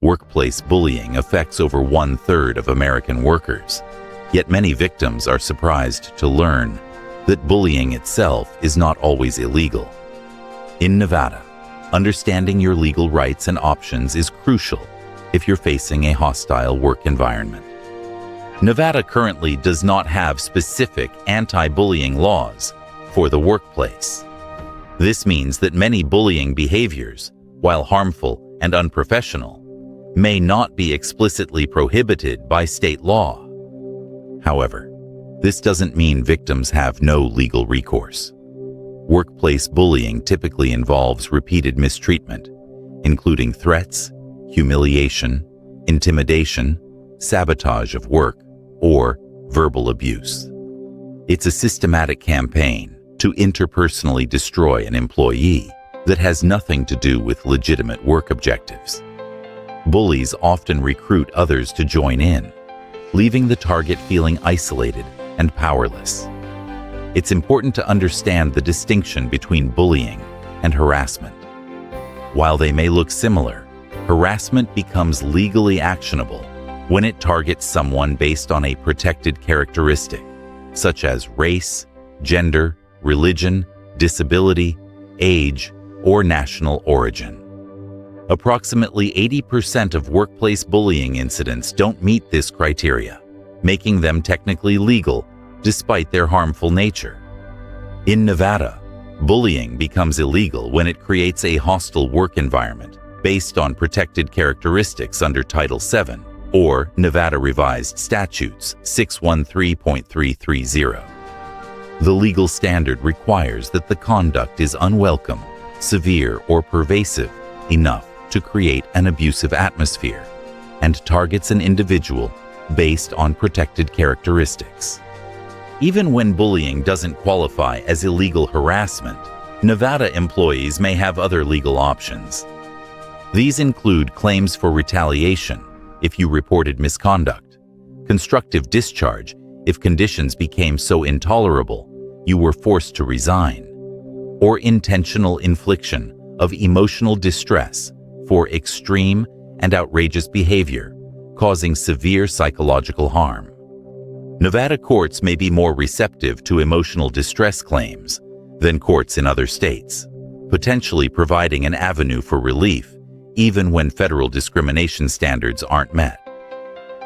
Workplace bullying affects over 1/3 of American workers, yet many victims are surprised to learn that bullying itself is not always illegal. In Nevada, understanding your legal rights and options is crucial if you're facing a hostile work environment. Nevada currently does not have specific anti-bullying laws for the workplace. This means that many bullying behaviors, while harmful and unprofessional, may not be explicitly prohibited by state law. However, this doesn't mean victims have no legal recourse. Workplace bullying typically involves repeated mistreatment, including threats, humiliation, intimidation, sabotage of work, or verbal abuse. It's a systematic campaign to interpersonally destroy an employee that has nothing to do with legitimate work objectives. Bullies often recruit others to join in, leaving the target feeling isolated and powerless. It's important to understand the distinction between bullying and harassment. While they may look similar, harassment becomes legally actionable when it targets someone based on a protected characteristic, such as race, gender, religion, disability, age, or national origin. Approximately 80% of workplace bullying incidents don't meet this criteria, making them technically legal despite their harmful nature. In Nevada, bullying becomes illegal when it creates a hostile work environment based on protected characteristics under Title VII or Nevada Revised Statutes 613.330. The legal standard requires that the conduct is unwelcome, severe, or pervasive enough to create an abusive atmosphere and targets an individual based on protected characteristics. Even when bullying doesn't qualify as illegal harassment, Nevada employees may have other legal options. These include claims for retaliation if you reported misconduct, constructive discharge if conditions became so intolerable you were forced to resign, or intentional infliction of emotional distress for extreme and outrageous behavior, causing severe psychological harm. Nevada courts may be more receptive to emotional distress claims than courts in other states, potentially providing an avenue for relief even when federal discrimination standards aren't met.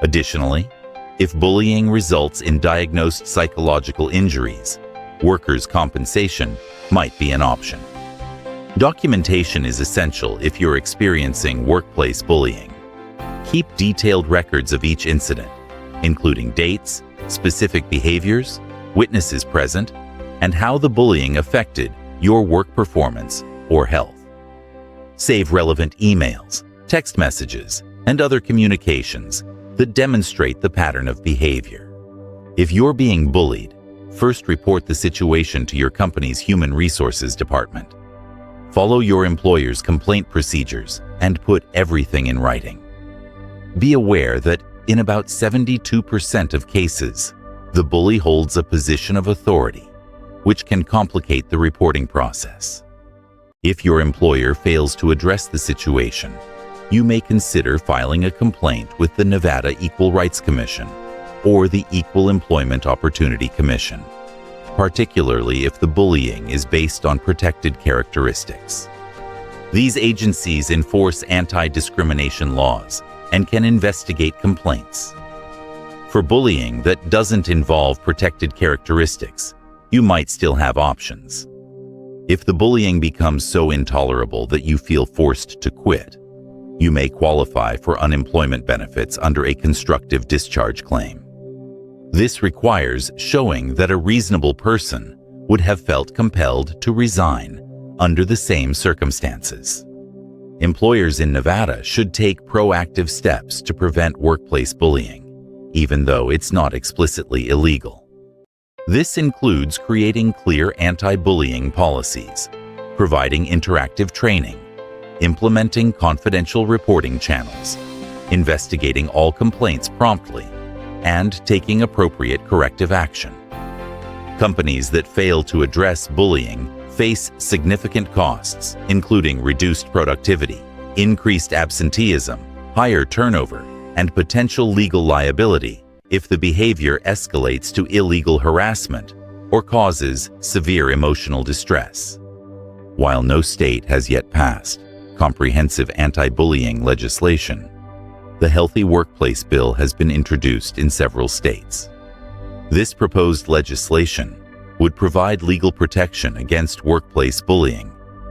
Additionally, if bullying results in diagnosed psychological injuries, workers' compensation might be an option. Documentation is essential if you're experiencing workplace bullying. Keep detailed records of each incident, including dates, specific behaviors, witnesses present, and how the bullying affected your work performance or health. Save relevant emails, text messages, and other communications that demonstrate the pattern of behavior. If you're being bullied, first report the situation to your company's human resources department. Follow your employer's complaint procedures and put everything in writing. Be aware that in about 72% of cases, the bully holds a position of authority, which can complicate the reporting process. If your employer fails to address the situation, you may consider filing a complaint with the Nevada Equal Rights Commission or the Equal Employment Opportunity Commission, particularly if the bullying is based on protected characteristics. These agencies enforce anti-discrimination laws and can investigate complaints. For bullying that doesn't involve protected characteristics, you might still have options. If the bullying becomes so intolerable that you feel forced to quit, you may qualify for unemployment benefits under a constructive discharge claim. This requires showing that a reasonable person would have felt compelled to resign under the same circumstances. Employers in Nevada should take proactive steps to prevent workplace bullying, even though it's not explicitly illegal. This includes creating clear anti-bullying policies, providing interactive training, implementing confidential reporting channels, investigating all complaints promptly, and taking appropriate corrective action. Companies that fail to address bullying face significant costs, including reduced productivity, increased absenteeism, higher turnover, and potential legal liability if the behavior escalates to illegal harassment or causes severe emotional distress. While no state has yet passed comprehensive anti-bullying legislation, the Healthy Workplace Bill has been introduced in several states. This proposed legislation would provide legal protection against workplace bullying,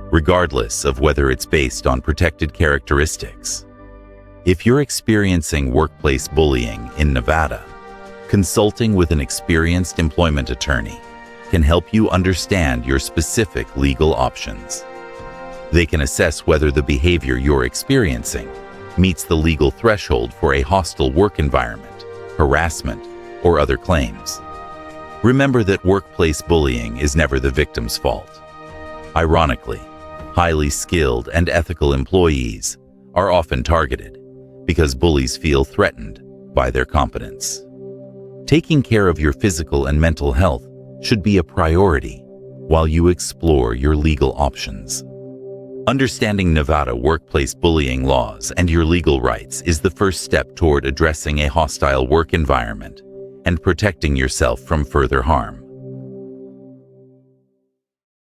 regardless of whether it's based on protected characteristics. If you're experiencing workplace bullying in Nevada, consulting with an experienced employment attorney can help you understand your specific legal options. They can assess whether the behavior you're experiencing meets the legal threshold for a hostile work environment, harassment, or other claims. Remember that workplace bullying is never the victim's fault. Ironically, highly skilled and ethical employees are often targeted because bullies feel threatened by their competence. Taking care of your physical and mental health should be a priority while you explore your legal options. Understanding Nevada workplace bullying laws and your legal rights is the first step toward addressing a hostile work environment and protecting yourself from further harm.